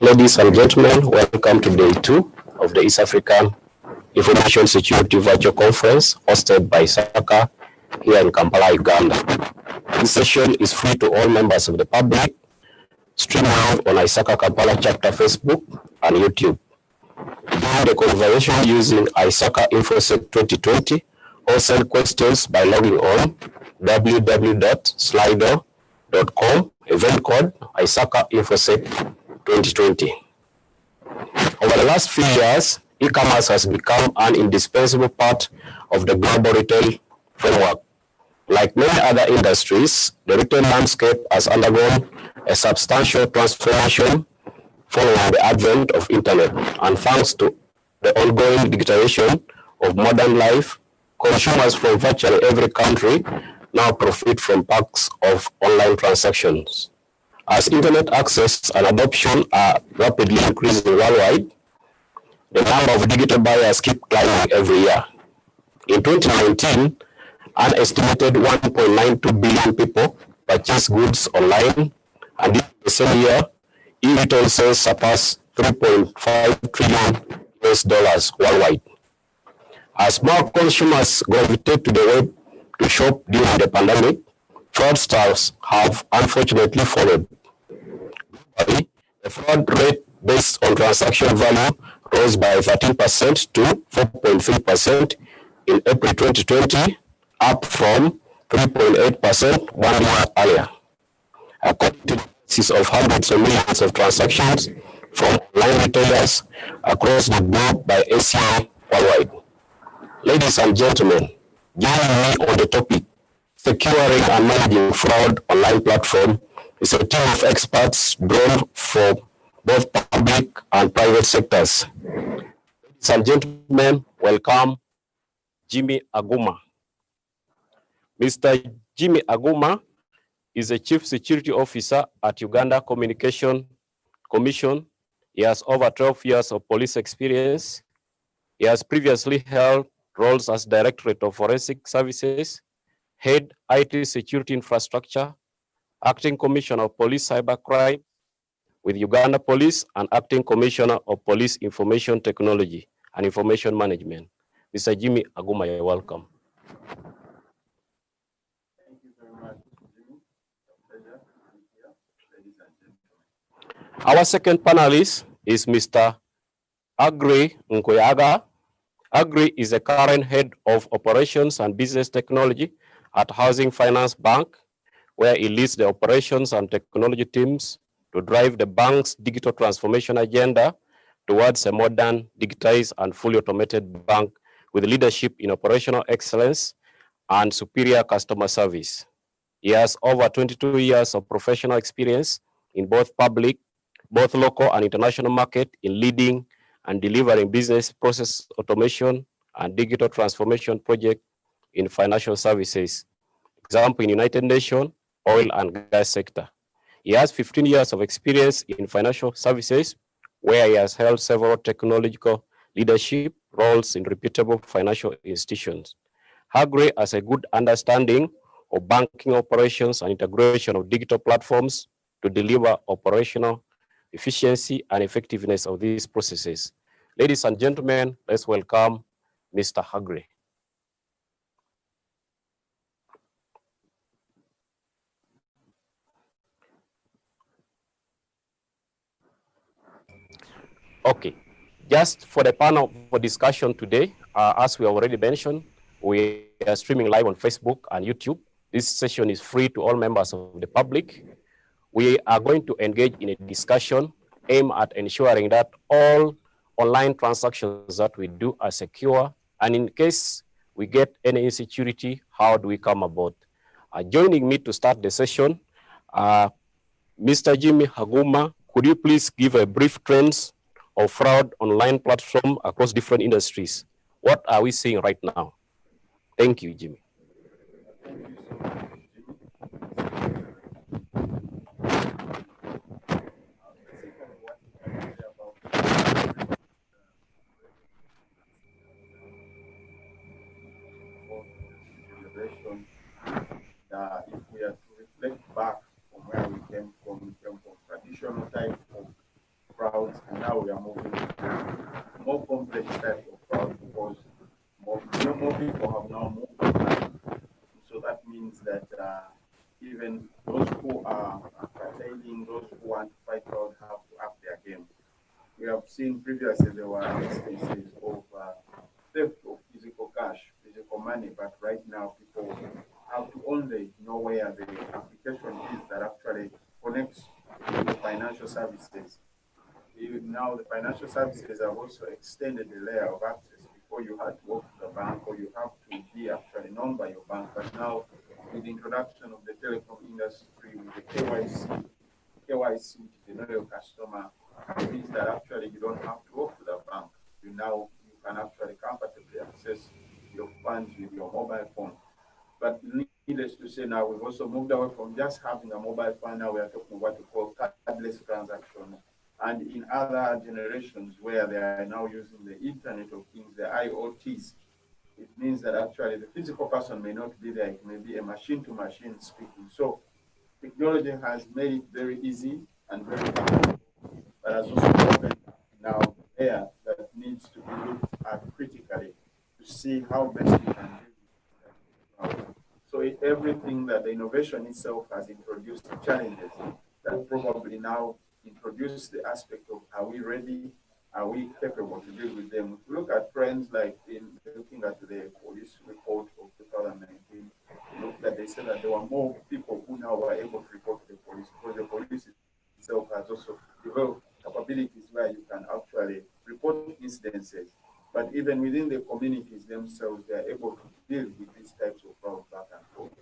Ladies and gentlemen, welcome to day 2 of the East African Information Security Virtual Conference hosted by ISACA here in Kampala, Uganda. This session is free to all members of the public, streamed live on ISACA Kampala chapter Facebook and YouTube. Join the conversation using ISACA InfoSec 2020 or send questions by logging on www.slido.com, event code ISACA InfoSec 2020. Over the last few years, e-commerce has become an indispensable part of the global retail framework. Like many other industries, the retail landscape has undergone a substantial transformation following the advent of internet, and thanks to the ongoing digitalization of modern life, consumers from virtually every country now profit from perks of online transactions. As internet access and adoption are rapidly increasing worldwide, the number of digital buyers keep climbing every year. In 2019, an estimated 1.92 billion people purchased goods online, and in the same year, e-retail sales surpassed $3.5 trillion worldwide. As more consumers gravitate to the web to shop during the pandemic, fraudsters have unfortunately followed. The fraud rate based on transaction value rose by 13% to 4.3% in April 2020, up from 3.8% 1 year earlier. According to the analysis of hundreds of millions of transactions from online retailers across the globe by ACI worldwide. Ladies and gentlemen, joining me on the topic, securing and managing fraud online platform, is a team of experts drawn from both public and private sectors. Ladies and gentlemen, welcome Jimmy Aguma. Mr. Jimmy Aguma is a Chief Security Officer at Uganda Communication Commission. He has over 12 years of police experience. He has previously held roles as Directorate of Forensic Services, Head IT Security Infrastructure, Acting Commissioner of Police Cybercrime with Uganda Police, and Acting Commissioner of Police Information Technology and Information Management. Mr. Jimmy Aguma, you're welcome. Thank you very much, Jimmy. It's a pleasure to be here, ladies and gentlemen. Our second panelist is Mr. Agri Nkoyaga. Agri is the current Head of Operations and Business Technology at Housing Finance Bank, where he leads the operations and technology teams to drive the bank's digital transformation agenda towards a modern, digitized, and fully automated bank with leadership in operational excellence and superior customer service. He has over 22 years of professional experience in both local and international market in leading and delivering business process automation and digital transformation projects in financial services. Example, in United Nations, oil and gas sector. He has 15 years of experience in financial services, where he has held several technological leadership roles in reputable financial institutions. Agri has a good understanding of banking operations and integration of digital platforms to deliver operational efficiency and effectiveness of these processes. Ladies and gentlemen, let's welcome Mr. Agri. Okay, just for the panel for discussion today, as we already mentioned, we are streaming live on Facebook and YouTube. This session is free to all members of the public. We are going to engage in a discussion aimed at ensuring that all online transactions that we do are secure, and in case we get any insecurity, how do we come about? Joining me to start the session, Mr. Jimmy Aguma, could you please give a brief trends of fraud online platform across different industries? What are we seeing right now? Thank you, Jimmy. Thank you so much, Jimmy. The second one, I can say about generation. If we are to reflect back from where we came from that even those who are curtailing, those who want to fight fraud have to up their game. We have seen previously there were instances of theft of physical cash, physical money, but right now people have to only know where the application is that actually connects to the financial services. Even now, the financial services have also extended the layer of access. Before you had to walk to the bank or you have to be actually known by your bank, but now with the introduction of the telecom industry, with the KYC, which is the know your customer, it means that actually you don't have to go to the bank. You can actually comfortably access your funds with your mobile phone. But needless to say, now we've also moved away from just having a mobile phone. Now we are talking what we call cardless transactions. And in other generations where they are now using the Internet of Things, the IoTs, it means that actually the physical person may not be there. It may be a machine-to-machine speaking. So technology has made it very easy and very powerful, but has also opened now there that needs to be looked at critically to see how best we can deal with it. So everything that the innovation itself has introduced challenges that probably now introduce the aspect of are we ready? Are we capable to deal with them? If we look at trends like in looking at the police report of 2019, look that they said that there were more people who now were able to report to the police because the police itself has also developed capabilities where you can actually report incidences. But even within the communities themselves, they are able to deal with these types of fraud back and forth.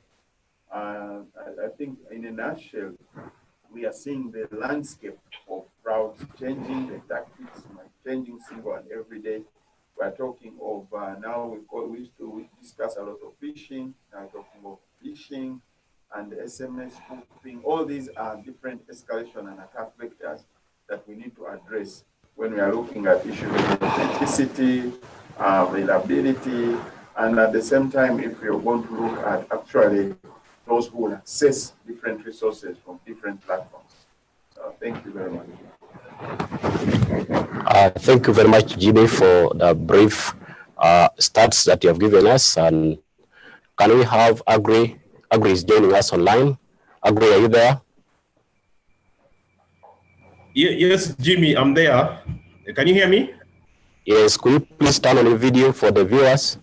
I think in a nutshell, we are seeing the landscape of frauds changing, the tactics changing single and every day. We are talking of now we used to discuss a lot of phishing, now talking of phishing and SMS spoofing. All these are different escalation and attack vectors that we need to address when we are looking at issues of authenticity, availability, and at the same time, if we are going to look at actually those who will access different resources from different platforms. Thank you very much. Thank you very much, Jimmy, for the brief stats that you have given us. And can we have Agri? Agri is joining us online. Agri, are you there? Yes, Jimmy, I'm there. Can you hear me? Yes, could you please turn on your video for the viewers?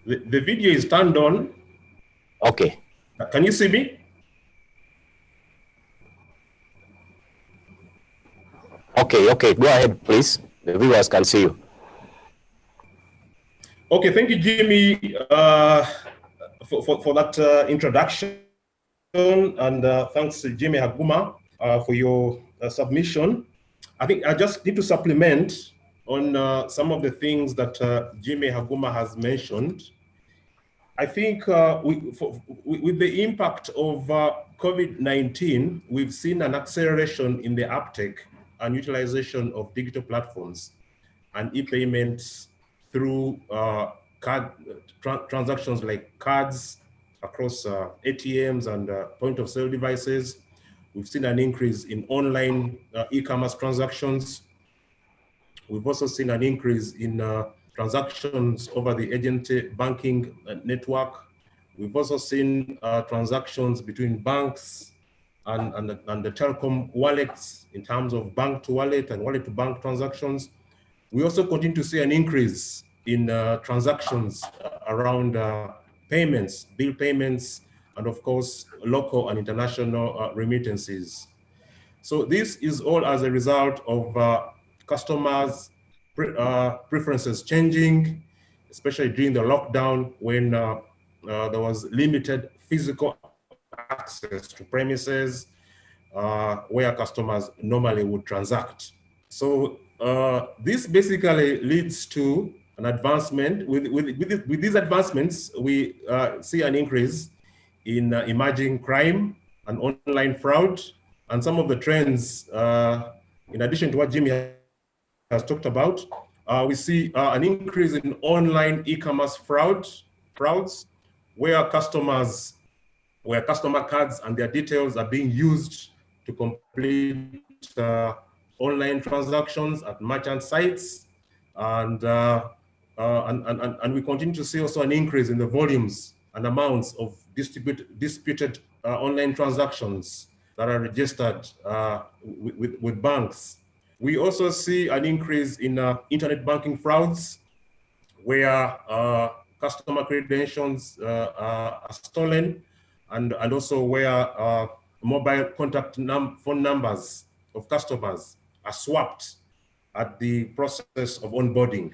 The video is turned on. Okay. Can you see me? Okay, go ahead, please. The viewers can see you. Okay, thank you, Jimmy, for that introduction. And thanks to Jimmy Haguma for your submission. I think I just need to supplement on some of the things that Jimmy Haguma has mentioned. I think with the impact of COVID-19, we've seen an acceleration in the uptake and utilization of digital platforms and e-payments through transactions like cards across ATMs and point-of-sale devices. We've seen an increase in online e-commerce transactions. We've also seen an increase in transactions over the agent banking network. We've also seen transactions between banks and the telecom wallets in terms of bank to wallet and wallet to bank transactions. We also continue to see an increase in transactions around payments, bill payments, and of course, local and international remittances. So this is all as a result of customers' preferences changing, especially during the lockdown when there was limited physical access to premises where customers normally would transact. So this basically leads to an advancement. With these advancements, we see an increase in emerging crime and online fraud, and some of the trends, in addition to what Jimmy has talked about, we see an increase in online e-commerce frauds, where customer cards and their details are being used to complete online transactions at merchant sites. And and we continue to see also an increase in the volumes and amounts of disputed online transactions that are registered with banks. We also see an increase in internet banking frauds, where customer credentials are stolen, and also where mobile contact phone numbers of customers are swapped at the process of onboarding.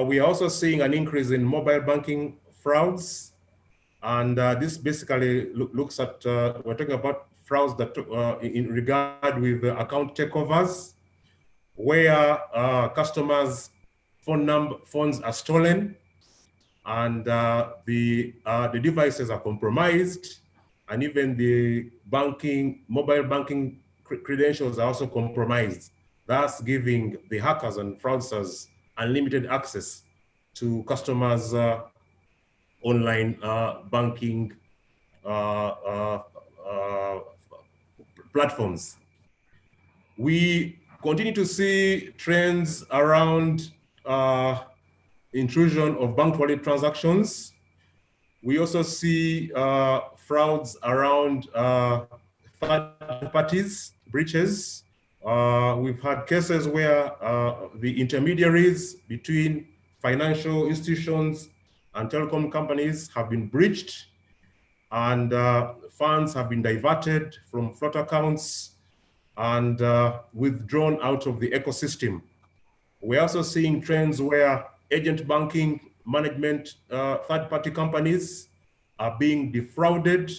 We are also seeing an increase in mobile banking frauds, and this basically looks at, we're talking about frauds that in regard with account takeovers, where customers' phones are stolen, and the devices are compromised, and even the mobile banking credentials are also compromised, thus giving the hackers and fraudsters unlimited access to customers' online banking platforms. We continue to see trends around intrusion of bank wallet transactions. We also see frauds around third parties, breaches. We've had cases where the intermediaries between financial institutions and telecom companies have been breached, and funds have been diverted from float accounts and withdrawn out of the ecosystem. We're also seeing trends where agent banking management third-party companies are being defrauded,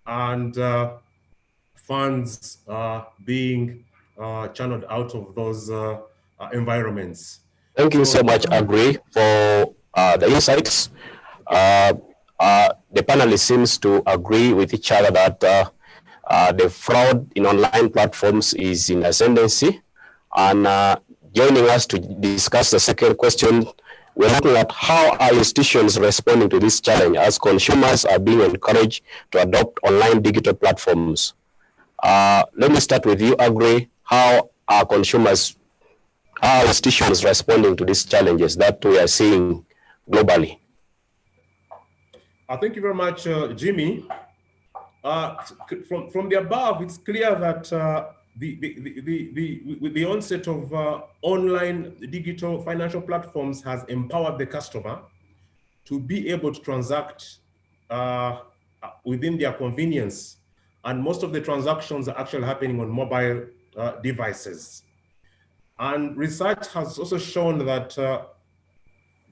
and funds being channeled out of those environments. Thank you so much, Agri, for the insights. The panelists seems to agree with each other that the fraud in online platforms is in ascendancy. And joining us to discuss the second question, we're looking at how are institutions responding to this challenge as consumers are being encouraged to adopt online digital platforms. Let me start with you, Agri. How are institutions responding to these challenges that we are seeing globally? Thank you very much, Jimmy. From the above, it's clear that with the onset of online digital financial platforms has empowered the customer to be able to transact within their convenience. And most of the transactions are actually happening on mobile devices. And research has also shown that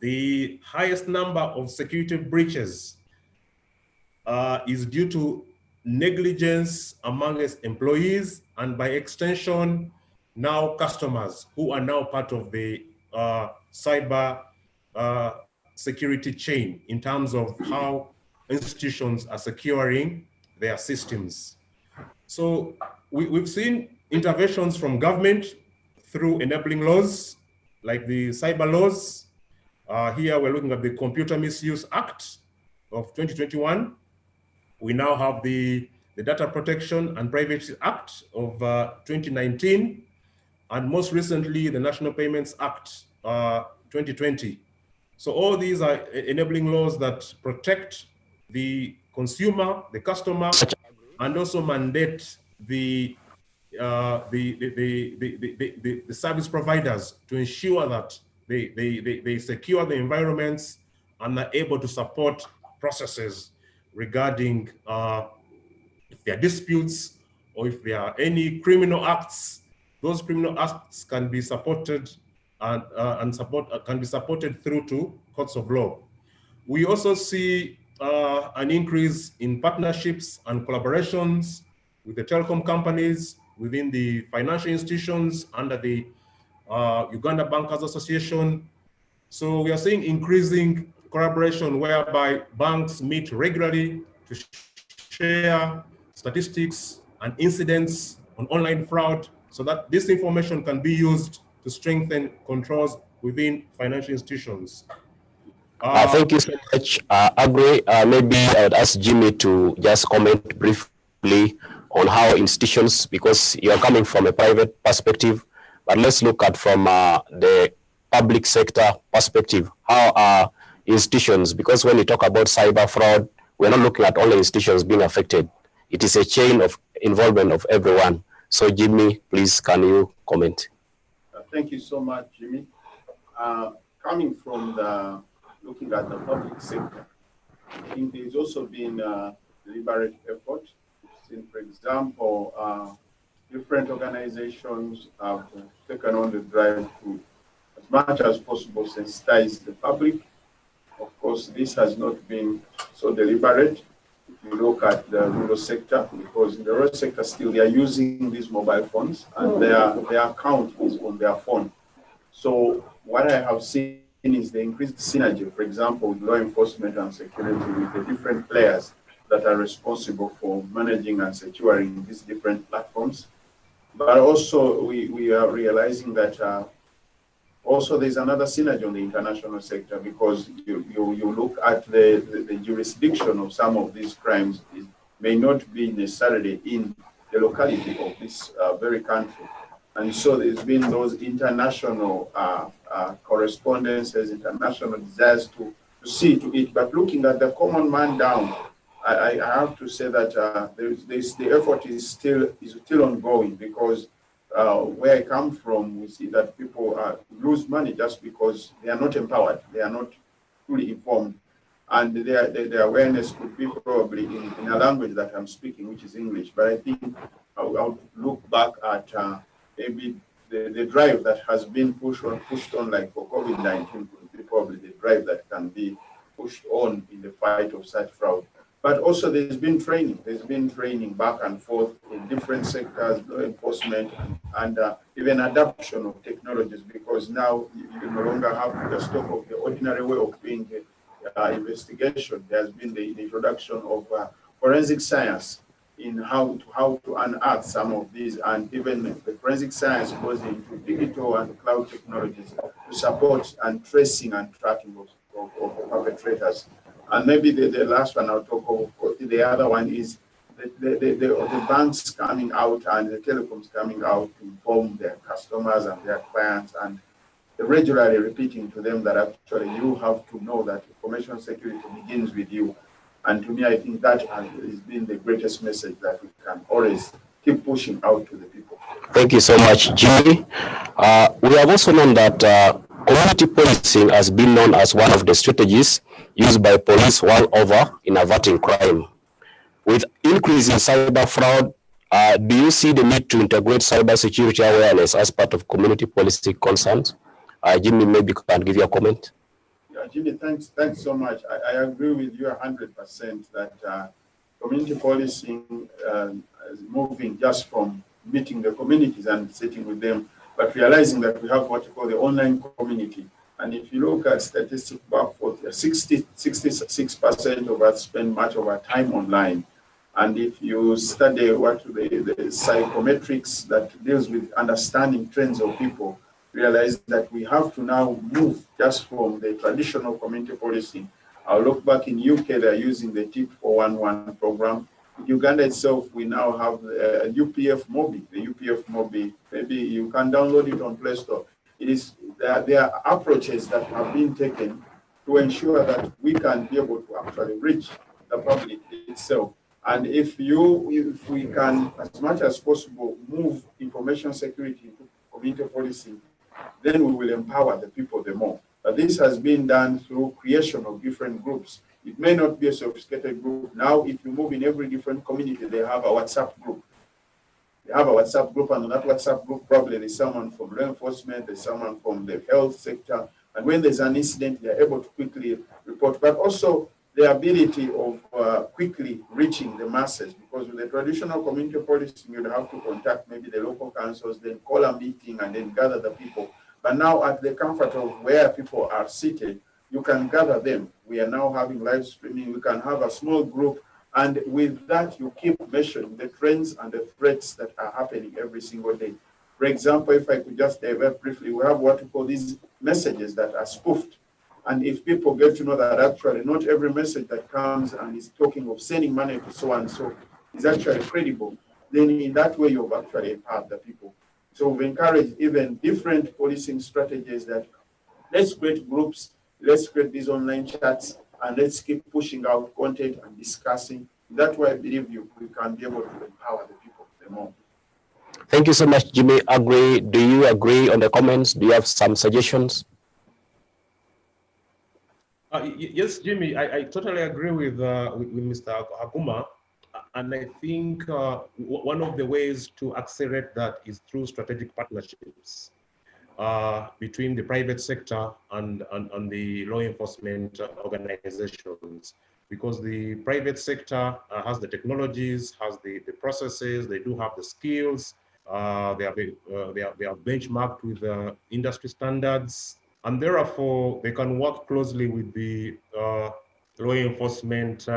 the highest number of security breaches is due to negligence amongst employees, and by extension, now customers who are now part of the cyber security chain in terms of how institutions are securing their systems. So we've seen interventions from government through enabling laws, like the cyber laws. Here we're looking at the Computer Misuse Act of 2021. We now have the Data Protection and Privacy Act of 2019, and most recently, the National Payments Act 2020. So all these are enabling laws that protect the consumer, the customer, and also mandate the service providers to ensure that they secure the environments and are able to support processes regarding if there are disputes or if there are any criminal acts. Those criminal acts can be supported and can be supported through to courts of law. We also see an increase in partnerships and collaborations with the telecom companies within the financial institutions under the Uganda Bankers Association. So we are seeing increasing collaboration whereby banks meet regularly to share statistics and incidents on online fraud so that this information can be used to strengthen controls within financial institutions. Thank you so much, Agri. Maybe I would ask Jimmy to just comment briefly on how institutions, because you are coming from a private perspective, but let's look at from the public sector perspective, how are institutions, because when we talk about cyber fraud, we're not looking at only institutions being affected. It is a chain of involvement of everyone. So Jimmy, please, can you comment? Thank you so much, Jimmy. Coming from looking at the public sector, I think there's also been a deliberate effort. For example, different organizations have taken on the drive to, as much as possible, sensitize the public. Of course, this has not been so deliberate. If you look at the rural sector, because in the rural sector still they are using these mobile phones and their account is on their phone. So what I have seen is the increased synergy, for example, with law enforcement and security, with the different players that are responsible for managing and securing these different platforms. But also we are realizing that also there's another synergy on the international sector, because you look at the jurisdiction of some of these crimes, it may not be necessarily in the locality of this very country. And so there's been those international correspondences, international desires to see to it. But looking at the common man down, I have to say that the effort is still ongoing, because where I come from, we see that people lose money just because they are not empowered, they are not fully informed, and their awareness could be probably in a language that I'm speaking, which is English. But I think I'll look back at maybe the drive that has been pushed on like for COVID-19 could be probably the drive that can be pushed on in the fight of such fraud. But also there's been training back and forth in different sectors, law enforcement, and even adoption of technologies, because now you no longer have the stock of the ordinary way of doing investigation. There's been the introduction of forensic science in how to unearth some of these, and even the forensic science goes into digital and cloud technologies to support and tracing and tracking of perpetrators. And maybe the last one I'll talk about, the other one is the banks coming out and the telecoms coming out to inform their customers and their clients, and regularly repeating to them that actually you have to know that information security begins with you. And to me, I think that has been the greatest message that we can always keep pushing out to the people. Thank you so much, Jimmy. We have also known that community policing has been known as one of the strategies used by police world over in averting crime. With increase in cyber fraud, do you see the need to integrate cyber security awareness as part of community policing concerns? Jimmy, maybe you can give your comment. Yeah, Jimmy, thanks so much. I agree with you 100% that community policing is moving just from meeting the communities and sitting with them, but realizing that we have what you call the online community. And if you look at statistics back for 66% of us spend much of our time online. And if you study what the psychometrics that deals with understanding trends of people, realize that we have to now move just from the traditional community policing. I'll look back in UK, they're using the TIP 411 program. In Uganda itself, we now have a UPF Mobi. The UPF Mobi, maybe you can download it on Play Store. There are approaches that have been taken to ensure that we can be able to actually reach the public itself. And if we can, as much as possible, move information security to community policing, then we will empower the people the more. But this has been done through creation of different groups. It may not be a sophisticated group. Now, if you move in every different community, they have a WhatsApp group. They have a WhatsApp group, and on that WhatsApp group, probably there's someone from law enforcement, there's someone from the health sector. And when there's an incident, they're able to quickly report. But also the ability of quickly reaching the masses, because with the traditional community policing, you'd have to contact maybe the local councils, then call a meeting and then gather the people. But now at the comfort of where people are seated, you can gather them. We are now having live streaming. We can have a small group. And with that, you keep measuring the trends and the threats that are happening every single day. For example, if I could just divert briefly, we have what we call these messages that are spoofed. And if people get to know that actually not every message that comes and is talking of sending money to so and so is actually credible, then in that way you've actually empowered the people. So we've encouraged even different policing strategies that let's create groups, let's create these online chats, and let's keep pushing out content and discussing. That way I believe we can be able to empower the people more. Thank you so much, Jimmy. Do you agree on the comments? Do you have some suggestions? Yes, Jimmy, I totally agree with Mr. Aguma. And I think one of the ways to accelerate that is through strategic partnerships between the private sector and the law enforcement organizations. Because the private sector has the technologies, has the processes, they do have the skills, they are benchmarked with industry standards, and therefore they can work closely with the law enforcement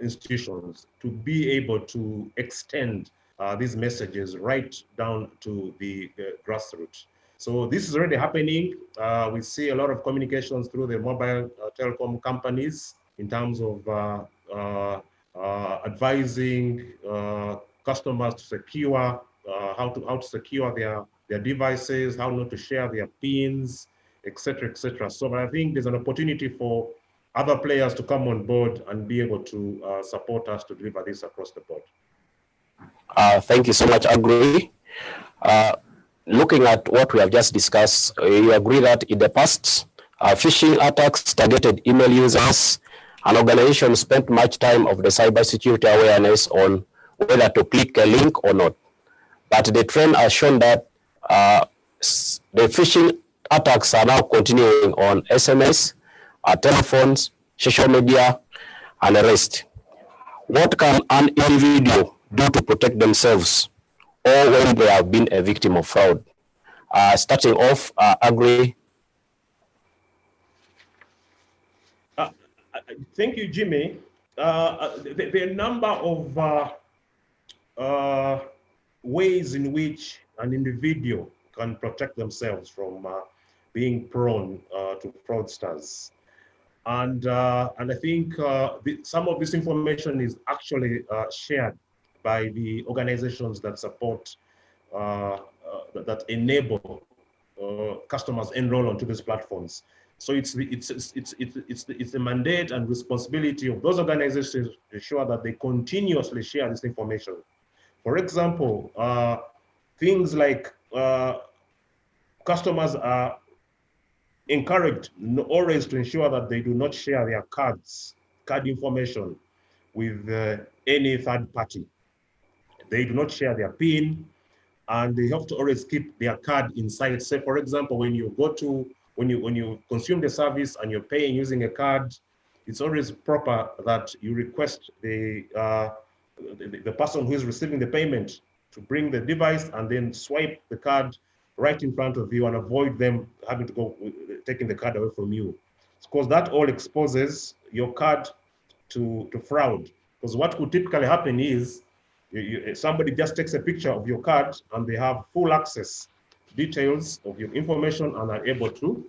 institutions to be able to extend these messages right down to the grassroots. So this is already happening. We see a lot of communications through the mobile telecom companies in terms of advising customers to secure how to secure their devices, how not to share their pins, etc., etc. So I think there's an opportunity for other players to come on board and be able to support us to deliver this across the board. Thank you so much, Agri. Looking at what we have just discussed, you agree that in the past, phishing attacks targeted email users, and organizations spent much time of the cybersecurity awareness on whether to click a link or not. But the trend has shown that the phishing attacks are now continuing on SMS, telephones, social media, and the rest. What can an individual do to protect themselves or when they have been a victim of fraud? Starting off, Agri. Thank you, Jimmy. There are a number of ways in which an individual can protect themselves from being prone to fraudsters. And I think some of this information is actually shared by the organizations that support, that enable customers enroll onto these platforms. So it's the mandate and responsibility of those organizations to ensure that they continuously share this information. For example, things like customers are encouraged always to ensure that they do not share their card information with any third party. They do not share their PIN, and they have to always keep their card inside. Say, for example, when you consume the service and you're paying using a card, it's always proper that you request the person who is receiving the payment to bring the device and then swipe the card right in front of you and avoid them having to go taking the card away from you. Because that all exposes your card to fraud. Because what could typically happen is somebody just takes a picture of your card and they have full access details of your information and are able to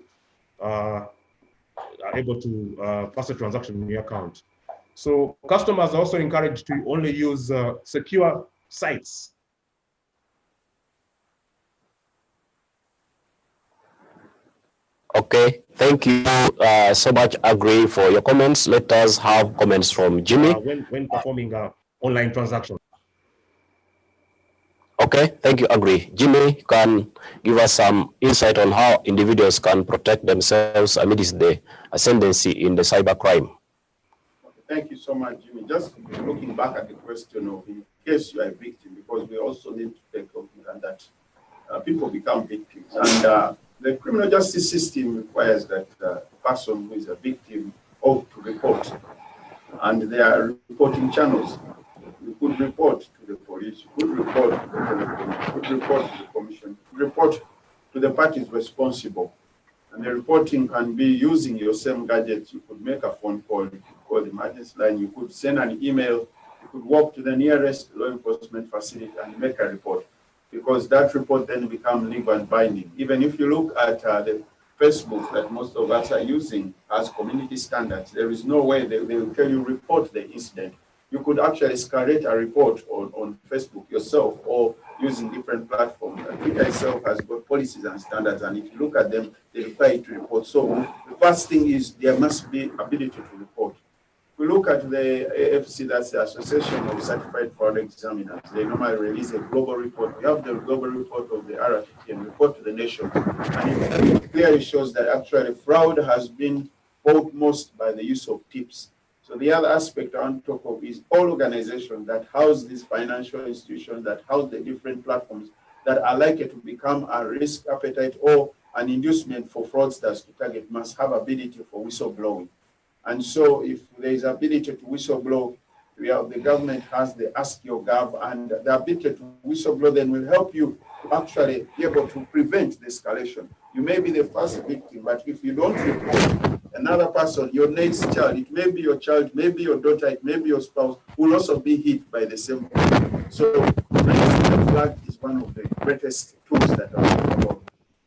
pass a transaction in your account. So customers are also encouraged to only use secure sites. Okay, thank you so much, Agri, for your comments. Let us have comments from Jimmy. When performing online transactions. Okay, thank you, Agri. Jimmy, can give us some insight on how individuals can protect themselves amidst the ascendancy in the cybercrime. Thank you so much, Jimmy. Just looking back at the question of in case you are a victim, because we also need to take into account that people become victims. And the criminal justice system requires that the person who is a victim ought to report. And there are reporting channels. You could report to the police, you could report to the telecom, you could report to the commission, you could report to the parties responsible. And the reporting can be using your same gadget. You could make a phone call, you could call the emergency line, you could send an email, you could walk to the nearest law enforcement facility and make a report, because that report then becomes legal and binding. Even if you look at the Facebook that most of us are using as community standards, there is no way they will tell you report the incident. You could actually escalate a report on Facebook yourself or using different platforms. Twitter itself has got policies and standards, and if you look at them, they require you to report. So the first thing is there must be ability to report. If we look at the AFC, that's the Association of Certified Fraud Examiners, they normally release a global report. We have the global report of the RFT and report to the nation. And it clearly shows that actually fraud has been fought most by the use of tips. So the other aspect I want to talk of is all organizations that house these financial institutions, that house the different platforms that are likely to become a risk appetite or an inducement for fraudsters to target must have ability for whistleblowing. And so if there is ability to whistleblow, the government has the Ask Your Gov, and the ability to whistleblow then will help you to actually be able to prevent the escalation. You may be the first victim, but if you don't report, another person, your next child, it may be your child, maybe your daughter, it may be your spouse, will also be hit by the same thing. So the flag is one of the greatest tools that are available.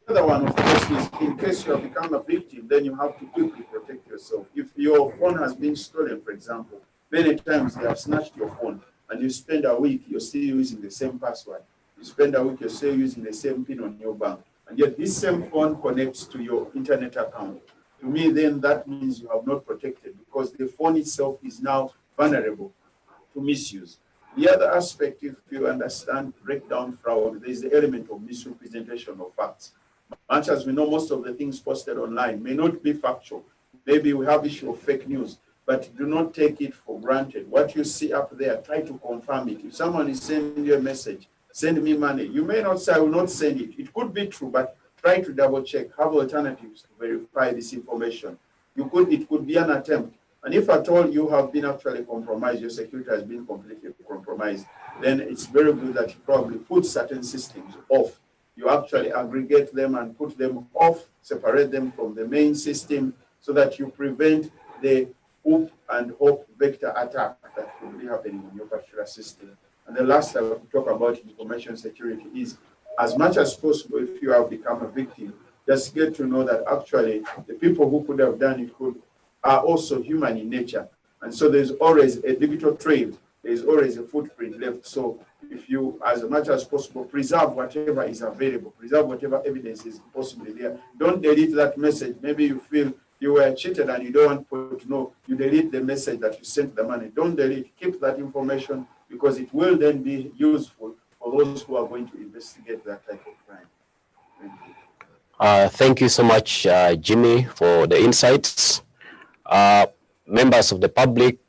The other one, of course, is in case you have become a victim, then you have to quickly protect yourself. If your phone has been stolen, for example, many times they have snatched your phone and you spend a week, you're still using the same password. You spend a week, you're still using the same PIN on your bank. And yet this same phone connects to your internet account. To me, then that means you have not protected because the phone itself is now vulnerable to misuse. The other aspect, if you understand breakdown fraud, there is the element of misrepresentation of facts. Much as we know most of the things posted online may not be factual. Maybe we have issue of fake news, but do not take it for granted. What you see up there, try to confirm it. If someone is sending you a message, send me money, you may not say, I will not send it. It could be true, but try to double check, have alternatives to verify this information. It could be an attempt. And if at all you have been actually compromised, your security has been completely compromised, then it's very good that you probably put certain systems off. You actually aggregate them and put them off, separate them from the main system so that you prevent the hoop and hope vector attack that could be happening in your particular system. And the last I will talk about information security is, as much as possible, if you have become a victim, just get to know that actually the people who could have done it are also human in nature. And so there's always a digital trail, there's always a footprint left. So if you, as much as possible, preserve whatever is available, preserve whatever evidence is possibly there. Don't delete that message. Maybe you feel you were cheated and you don't want people to know. You delete the message that you sent the money. Don't delete. Keep that information because it will then be useful for those who are going to investigate that type of crime. Thank you. Thank you so much, Jimmy, for the insights. Members of the public,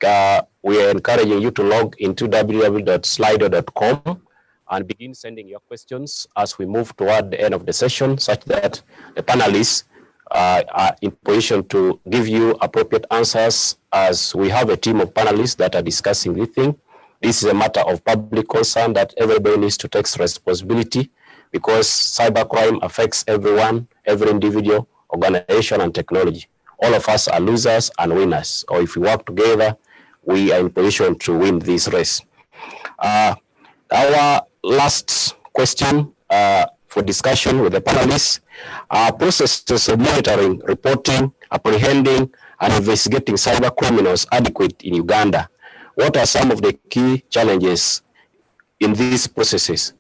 we are encouraging you to log into www.slido.com and begin sending your questions as we move toward the end of the session, such that the panelists are in position to give you appropriate answers, as we have a team of panelists that are discussing this thing. This is a matter of public concern that everybody needs to take responsibility, because cybercrime affects everyone, every individual, organization, and technology. All of us are losers and winners, or if we work together, we are in position to win this race. Our last question for discussion with the panelists are processes of monitoring, reporting, apprehending, and investigating cyber criminals adequate in Uganda? What are some of the key challenges in these processes?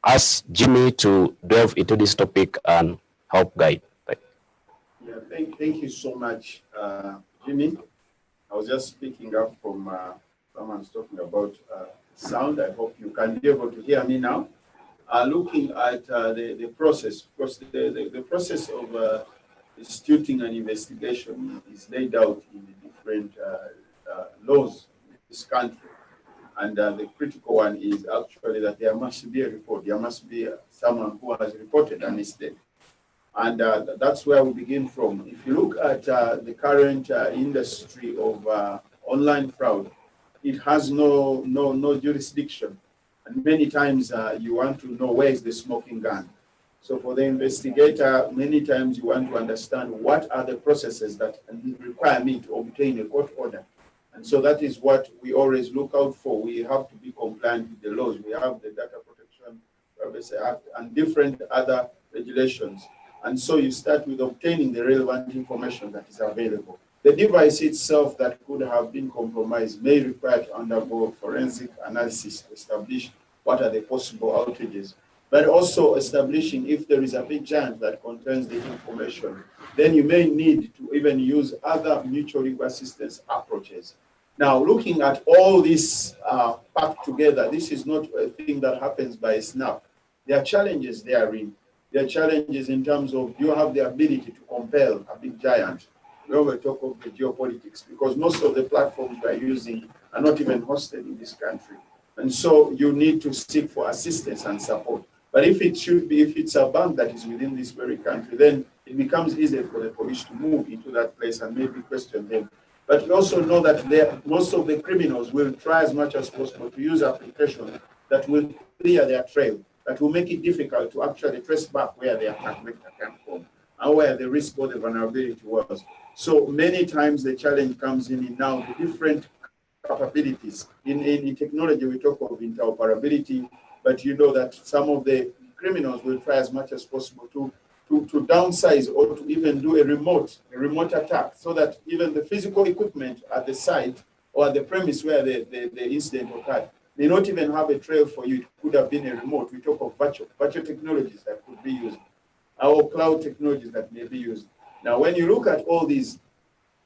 Ask Jimmy to delve into this topic and help guide. Yeah, thank you so much, Jimmy. I was just speaking up from someone's talking about sound. I hope you can be able to hear me now. Looking at the process, of course, the process of instituting an investigation is laid out in the different laws in this country. And the critical one is actually that there must be a report. There must be someone who has reported an incident. And that's where we begin from. If you look at the current industry of online fraud, it has no jurisdiction. And many times you want to know where is the smoking gun. So for the investigator, many times you want to understand what are the processes that require me to obtain a court order. And so that is what we always look out for. We have to be compliant with the laws. We have the Data Protection Privacy Act and different other regulations. And so you start with obtaining the relevant information that is available. The device itself that could have been compromised may require to undergo forensic analysis to establish what are the possible outages. But also establishing if there is a big giant that contains the information, then you may need to even use other mutual legal assistance approaches. Now, looking at all this packed together, this is not a thing that happens by a snap. There are challenges therein. There are challenges in terms of you have the ability to compel a big giant. We always talk of the geopolitics because most of the platforms we are using are not even hosted in this country. And so you need to seek for assistance and support. But if it's a bank that is within this very country, then it becomes easier for the police to move into that place and maybe question them. But we also know that most of the criminals will try as much as possible to use applications that will clear their trail, that will make it difficult to actually trace back where the attack vector came from and where the risk or the vulnerability was. So many times the challenge comes in now the different capabilities. In technology, we talk of interoperability, but you know that some of the criminals will try as much as possible to downsize or to even do a remote attack so that even the physical equipment at the site or at the premise where the incident occurred may not even have a trail for you. It could have been a remote. We talk of virtual technologies that could be used, or cloud technologies that may be used. Now, when you look at all these,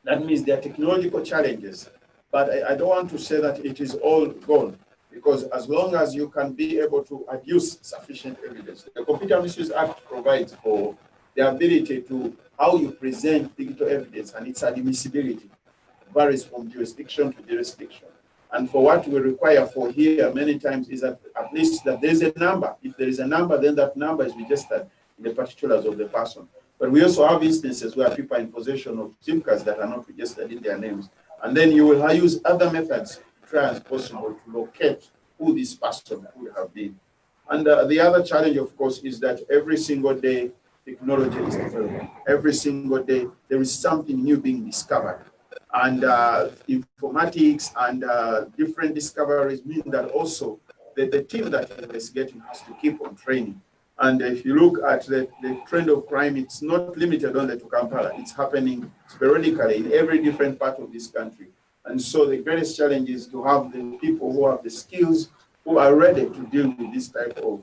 that means there are technological challenges, but I don't want to say that it is all gone, because as long as you can be able to adduce sufficient evidence, the Computer Misuse Act provides for the ability to how you present digital evidence and its admissibility varies from jurisdiction to jurisdiction. And for what we require for here many times is that at least that there's a number. If there is a number, then that number is registered in the particulars of the person. But we also have instances where people are in possession of SIM cards that are not registered in their names. And then you will use other methods to try as possible to locate who this person could have been. And the other challenge, of course, is that every single day technology is developing. Every single day there is something new being discovered. And informatics and different discoveries mean that also the team that is investigating has to keep on training. And if you look at the trend of crime, it's not limited only to Kampala. It's happening sporadically in every different part of this country. And so the greatest challenge is to have the people who have the skills, who are ready to deal with this type of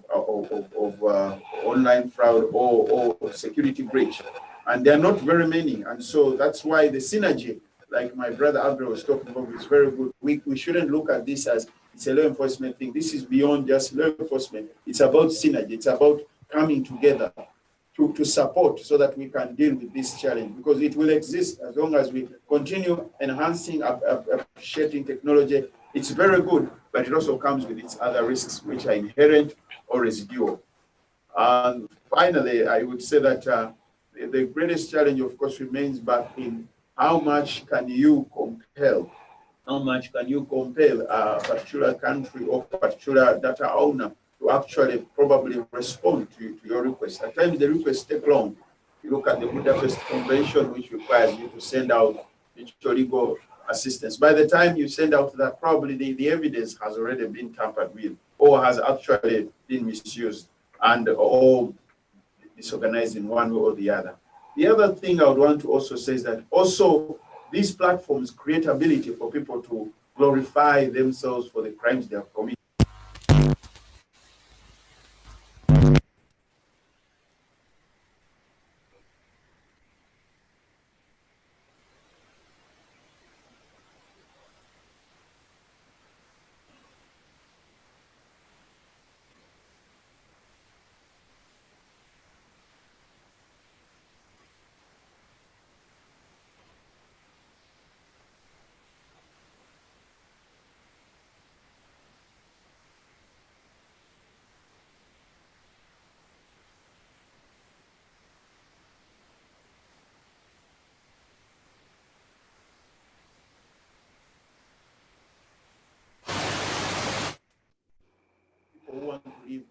online fraud or security breach. And there are not very many. And so that's why the synergy, like my brother Abdul was talking about, is very good. We shouldn't look at this as it's a law enforcement thing. This is beyond just law enforcement. It's about synergy. It's about coming together to support so that we can deal with this challenge, because it will exist as long as we continue enhancing, appreciating technology. It's very good, but it also comes with its other risks, which are inherent or residual. And finally, I would say that the greatest challenge, of course, remains back in how much can you compel? How much can you compel a particular country or particular data owner to actually probably respond to your request? At times the requests take long. You look at the Budapest Convention, which requires you to send out mutual legal assistance. By the time you send out that, probably the evidence has already been tampered with or has actually been misused and or disorganized in one way or the other. The other thing I would want to also say is that also these platforms create ability for people to glorify themselves for the crimes they have committed. Who want to live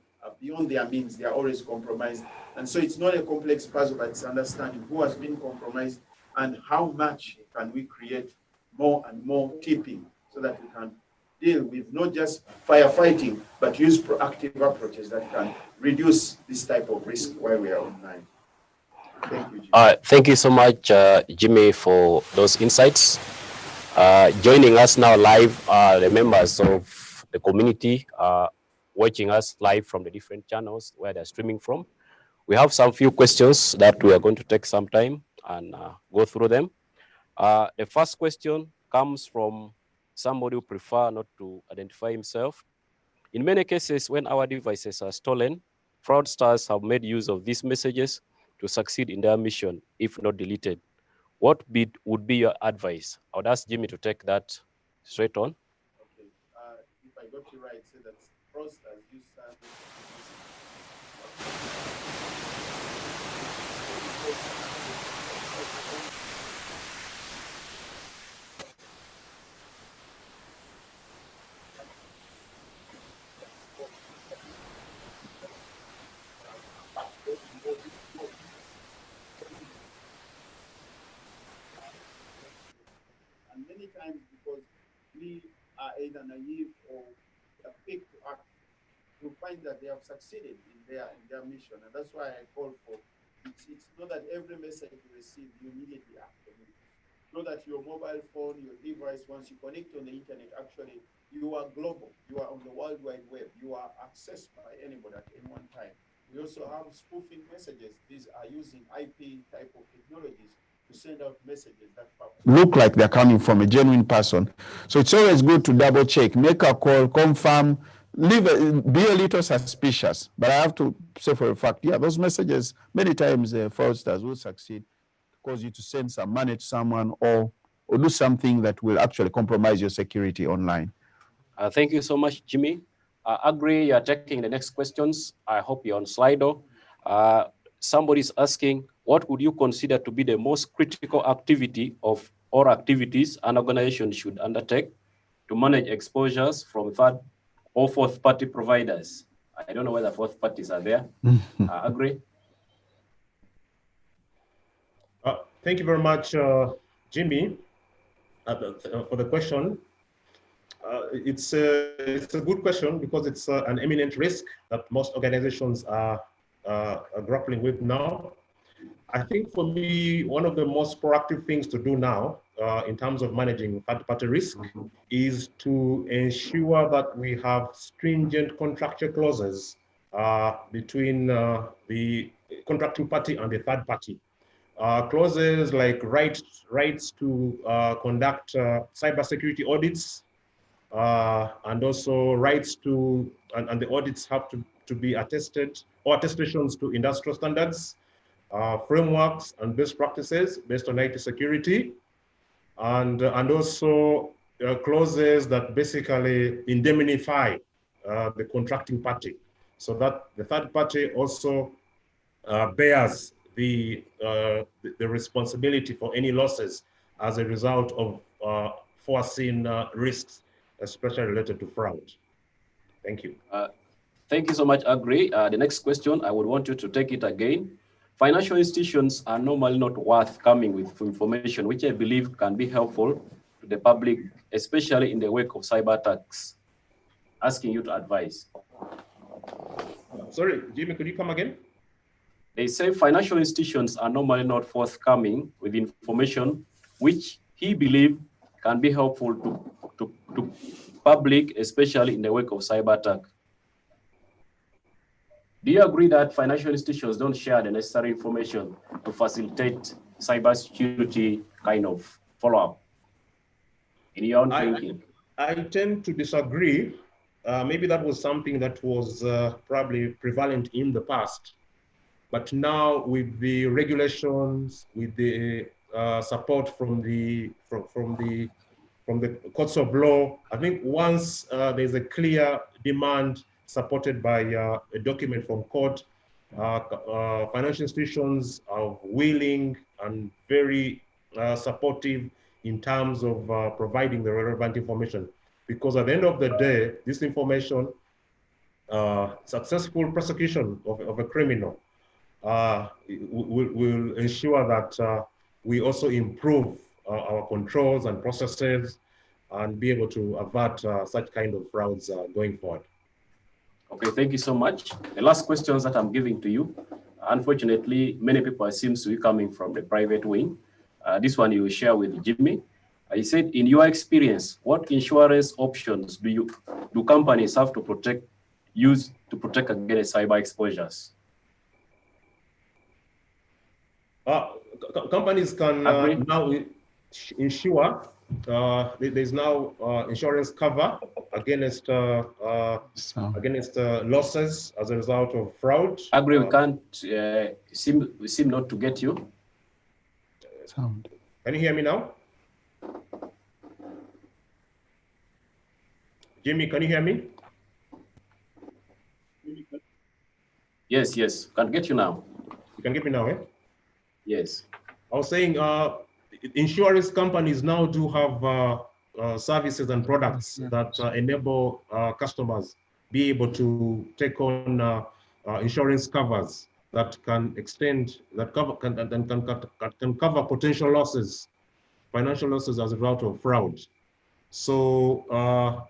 beyond their means, they are always compromised. And so it's not a complex puzzle, but it's understanding who has been compromised and how much can we create more and more tipping so that we can deal with not just firefighting, but use proactive approaches that can reduce this type of risk while we are online. Thank you, Jimmy. Thank you so much, Jimmy, for those insights. Joining us now live are the members of the community watching us live from the different channels where they're streaming from. We have some few questions that we are going to take some time and go through them. The first question comes from somebody who prefer not to identify himself. In many cases, when our devices are stolen, fraudsters have made use of these messages to succeed in their mission, if not deleted. What would be your advice? I would ask Jimmy to take that straight on. Okay. If I got you right, say that fraudsters use and many times because we are either naive or quick to act, you find that they have succeeded in their mission, and that's why I call for it's not that every message you receive you immediately act on it. Know that your mobile phone, your device, once you connect on the internet, actually you are global. You are on the World Wide Web. You are accessed by anybody at any one time. We also have spoofing messages. These are using IP type of technologies to send out messages that look like they're coming from a genuine person. So it's always good to double check, make a call, confirm, be a little suspicious. But I have to say for a fact, yeah, those messages, many times fraudsters will succeed, cause you to send some money to someone or do something that will actually compromise your security online. Thank you so much, Jimmy. Agree, you're taking the next questions. I hope you're on Slido. Somebody's asking, what would you consider to be the most critical activity or activities an organization should undertake to manage exposures from third or fourth party providers? I don't know whether fourth parties are there. Agree? Thank you very much, Jimmy, for the question. It's a good question because it's an imminent risk that most organizations are grappling with now. I think for me, one of the most proactive things to do now in terms of managing third-party risk is to ensure that we have stringent contractual clauses between the contracting party and the third party. Clauses like rights to conduct cybersecurity audits, and also rights to, and the audits have to be attested, or attestations to industrial standards, frameworks and best practices based on IT security, and also clauses that basically indemnify the contracting party, so that the third party also bears the responsibility for any losses as a result of foreseen risks, especially related to fraud. Thank you. Thank you so much, Agree. The next question, I would want you to take it again. Financial institutions are normally not worth coming with information, which I believe can be helpful to the public, especially in the wake of cyber attacks. Asking you to advise. Sorry, Jimmy, could you come again? They say financial institutions are normally not forthcoming with information which he believes can be helpful to public, especially in the wake of cyber attack. Do you agree that financial institutions don't share the necessary information to facilitate cybersecurity kind of follow-up? In your own thinking? I tend to disagree. Maybe that was something that was probably prevalent in the past. But now with the regulations, with the support from the courts of law, I think once there's a clear demand supported by a document from court, financial institutions are willing and very supportive in terms of providing the relevant information. Because at the end of the day, this information, successful prosecution of a criminal will ensure that we also improve our controls and processes and be able to avert such kind of frauds going forward. Okay, thank you so much. The last questions that I'm giving to you, unfortunately, many people seem to be coming from the private wing. This one you will share with Jimmy. I said, in your experience, what insurance options do companies have to protect used to protect against cyber exposures? Companies can now insure. There's now insurance cover against losses as a result of fraud. Agri, we can't seem not to get you. Sound. Can you hear me now? Jimmy, can you hear me? Yes, yes, can get you now. You can get me now, eh? Yes. I was saying insurance companies now do have services and products that enable customers be able to take on insurance covers that can extend, that can cover potential losses, financial losses as a result of fraud. So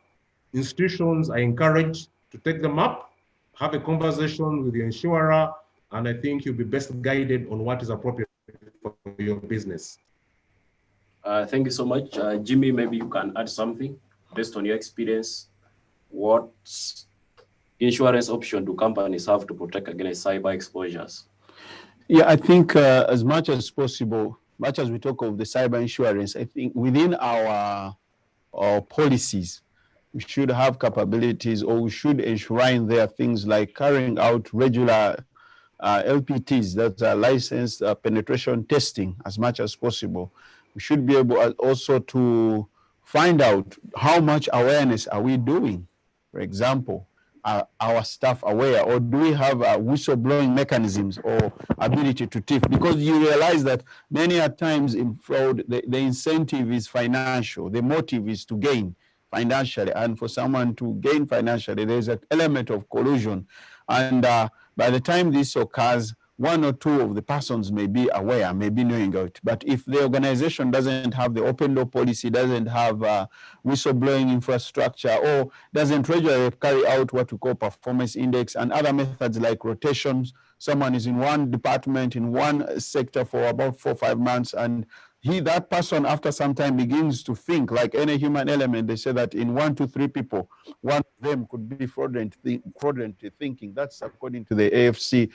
institutions are encouraged to take them up, have a conversation with the insurer, and I think you'll be best guided on what is appropriate for your business. Thank you so much. Jimmy, maybe you can add something based on your experience. What insurance option do companies have to protect against cyber exposures? Yeah, I think as much as possible, much as we talk of the cyber insurance, I think within our policies, we should have capabilities, or we should enshrine there things like carrying out regular LPTs, that are licensed penetration testing, as much as possible. We should be able also to find out how much awareness are we doing. For example, are our staff aware, or do we have whistleblowing mechanisms or ability to tip? Because you realize that many a times in fraud, the incentive is financial, the motive is to gain financially, and for someone to gain financially, there's an element of collusion. And by the time this occurs, one or two of the persons may be aware, may be knowing it. But if the organization doesn't have the open door policy, doesn't have whistleblowing infrastructure, or doesn't regularly carry out what we call performance index and other methods like rotations, someone is in one department, in one sector for about 4 or 5 months, and that person after some time begins to think like any human element. They say that in 1 to 3 people, one of them could be fraudulently thinking. That's according to the AFC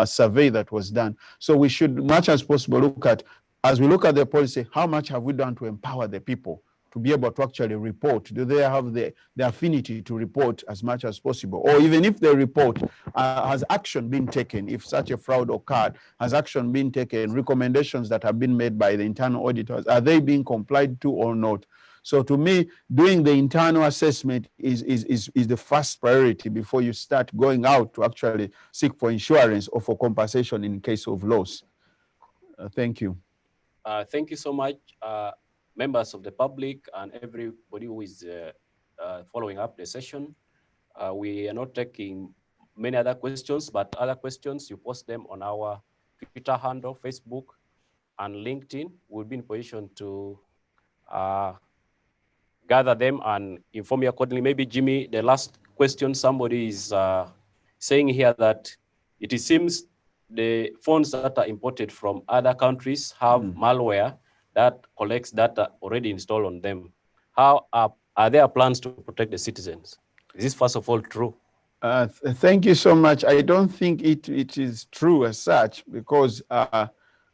survey that was done. So we should, much as possible, look at, as we look at the policy, how much have we done to empower the people to be able to actually report? Do they have the affinity to report as much as possible? Or even if they report, has action been taken? If such a fraud occurred, has action been taken? Recommendations that have been made by the internal auditors, are they being complied to or not? So to me, doing the internal assessment is the first priority before you start going out to actually seek for insurance or for compensation in case of loss. Thank you. Thank you so much. Members of the public and everybody who is following up the session. We are not taking many other questions, but other questions, you post them on our Twitter handle, Facebook, and LinkedIn. We'll be in position to gather them and inform you accordingly. Maybe Jimmy, the last question, somebody is saying here that it seems the phones that are imported from other countries have malware that collects data already installed on them. How are there plans to protect the citizens? Is this first of all true? Thank you so much. I don't think it is true as such, because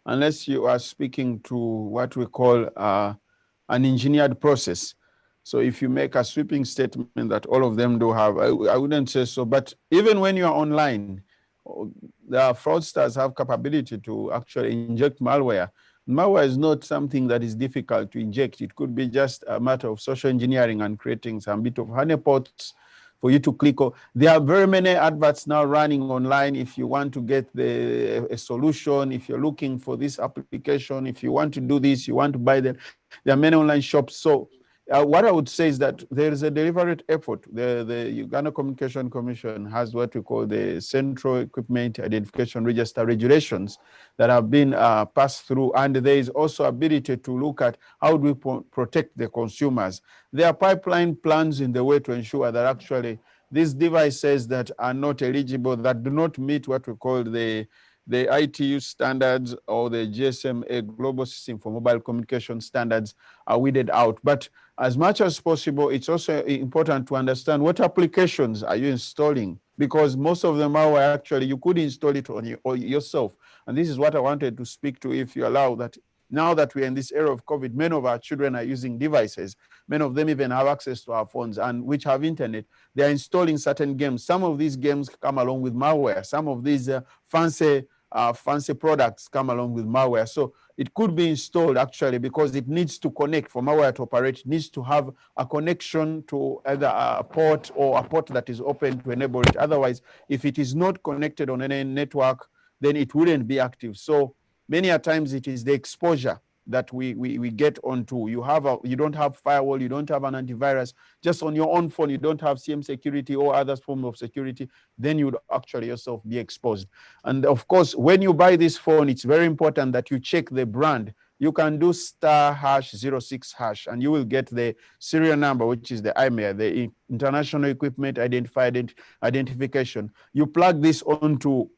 unless you are speaking to what we call an engineered process. So if you make a sweeping statement that all of them do have, I wouldn't say so. But even when you are online, the fraudsters have capability to actually inject malware. Malware is not something that is difficult to inject. It could be just a matter of social engineering and creating some bit of honeypots for you to click on. There are very many adverts now running online. If you want to get a solution, if you're looking for this application, if you want to do this, you want to buy them, there are many online shops. So what I would say is that there is a deliberate effort. The Uganda Communication Commission has what we call the Central Equipment Identification Register regulations that have been passed through, and there is also ability to look at how do we protect the consumers. There are pipeline plans in the way to ensure that actually these devices that are not eligible, that do not meet what we call the the ITU standards or the GSMA Global System for Mobile Communication standards are weeded out. But as much as possible, it's also important to understand what applications are you installing, because most of them are actually, you could install it on yourself. And this is what I wanted to speak to, if you allow that. Now that we're in this era of COVID, many of our children are using devices. Many of them even have access to our phones and which have internet. They are installing certain games. Some of these games come along with malware. Some of these fancy products come along with malware. So it could be installed actually because it needs to connect for malware to operate. It needs to have a connection to either a port or a port that is open to enable it. Otherwise, if it is not connected on any network, then it wouldn't be active. So many a times it is the exposure that we get onto. You don't have firewall, you don't have an antivirus, just on your own phone, you don't have CM security or other form of security, then you would actually yourself be exposed. And of course, when you buy this phone, it's very important that you check the brand. You can do *#06# and you will get the serial number, which is the IMEI, the International Equipment Identification. You plug this onto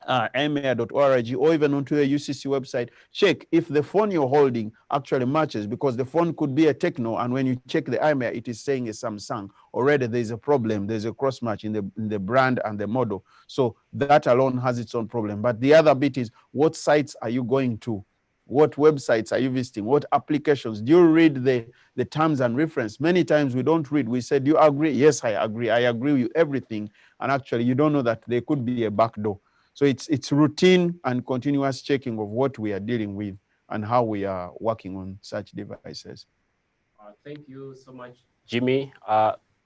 IMEI.org or even onto a UCC website. Check if the phone you're holding actually matches, because the phone could be a Techno, and when you check the IMEI, it is saying a Samsung. Already there's a problem. There's a cross match in the brand and the model. So that alone has its own problem. But the other bit is, what sites are you going to? What websites are you visiting? What applications? Do you read the terms and reference? Many times we don't read. We said, do you agree? Yes, I agree. I agree with everything. And actually, you don't know that there could be a backdoor. So it's routine and continuous checking of what we are dealing with and how we are working on such devices. Thank you so much, Jimmy.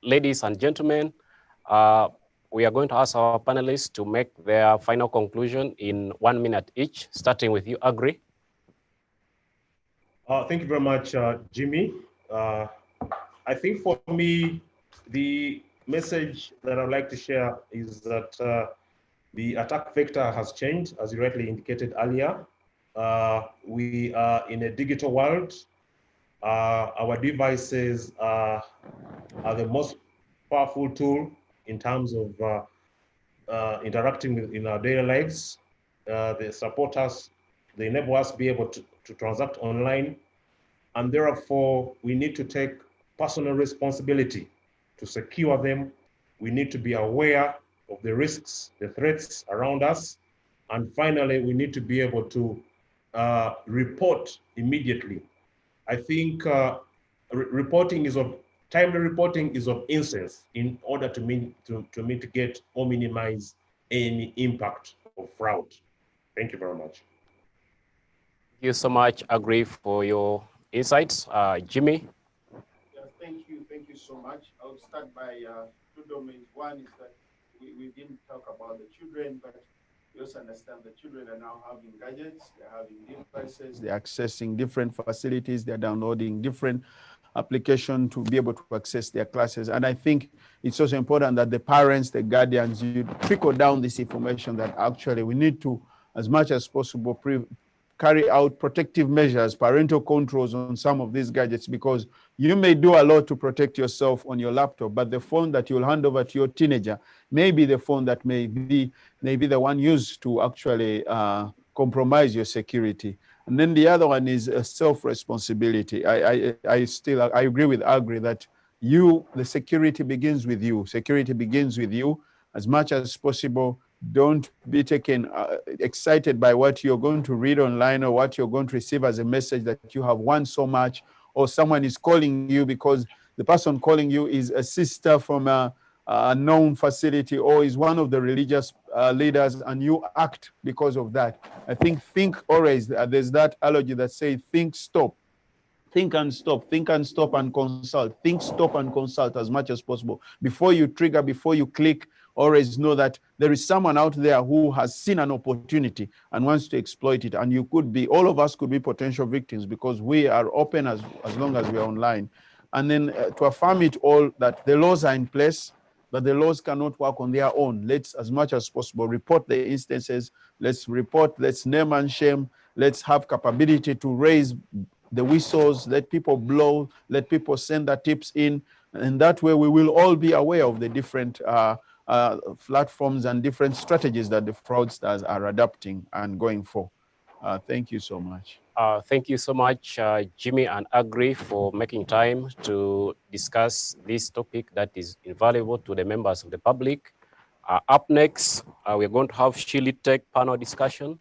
Ladies and gentlemen, we are going to ask our panelists to make their final conclusion in 1 minute each, starting with you, Agri. Thank you very much, Jimmy. I think for me, the message that I'd like to share is that the attack vector has changed, as you rightly indicated earlier. We are in a digital world. Our devices are the most powerful tool in terms of interacting in our daily lives. They support us, they enable us to be able to transact online. And therefore, we need to take personal responsibility to secure them. We need to be aware of the risks, the threats around us. And finally, we need to be able to report immediately. I think timely reporting is of essence in order to mitigate or minimize any impact of fraud. Thank you very much. Thank you so much, Agri, for your insights. Jimmy? Yes, thank you so much. I'll start by two domains. One is that we didn't talk about the children, but we also understand the children are now having gadgets, they're having devices, they're accessing different facilities, they're downloading different applications to be able to access their classes. And I think it's also important that the parents, the guardians, you trickle down this information that actually we need to, as much as possible, carry out protective measures, parental controls on some of these gadgets, because you may do a lot to protect yourself on your laptop, but the phone that you'll hand over to your teenager may be the phone that may be the one used to actually compromise your security. And then the other one is self-responsibility. I agree with Agri that the security begins with you. Security begins with you. As much as possible, don't be taken excited by what you're going to read online or what you're going to receive as a message that you have won so much, or someone is calling you because the person calling you is a sister from a known facility or is one of the religious leaders, and you act because of that. I think always there's that allergy that says think, stop. Think and stop, and consult. Think, stop, and consult as much as possible. Before you trigger, before you click, always know that there is someone out there who has seen an opportunity and wants to exploit it. And all of us could be potential victims because we are open as long as we are online. And then to affirm it all, that the laws are in place, but the laws cannot work on their own. Let's, as much as possible, report the instances. Let's name and shame. Let's have capability to raise the whistles, let people blow, let people send their tips in. And that way we will all be aware of the different platforms and different strategies that the fraudsters are adopting and going for. Thank you so much. Thank you so much, Jimmy and Agri, for making time to discuss this topic that is invaluable to the members of the public. Up next, we're going to have Shili Tech panel discussion.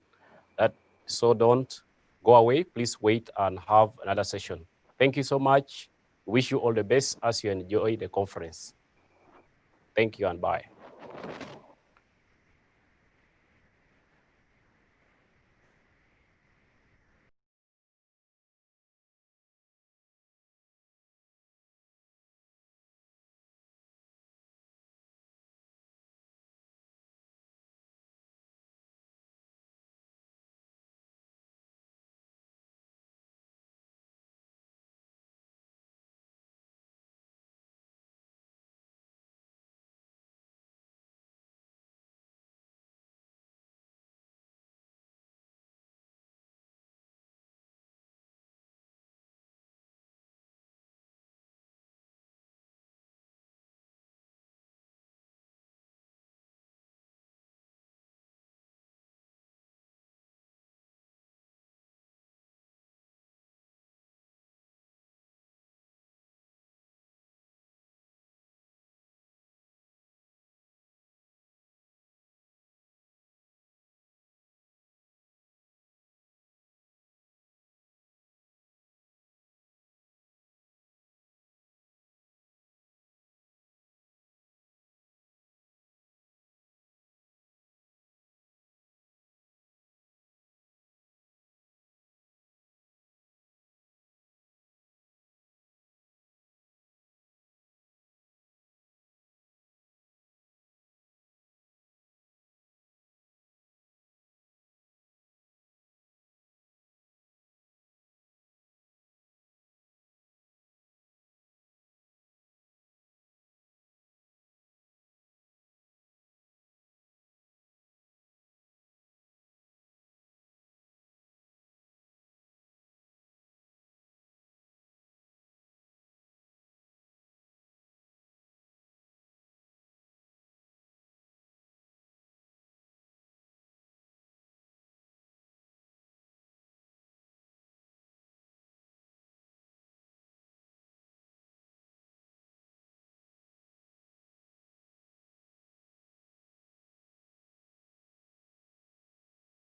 So don't go away. Please wait and have another session. Thank you so much. Wish you all the best as you enjoy the conference. Thank you and bye.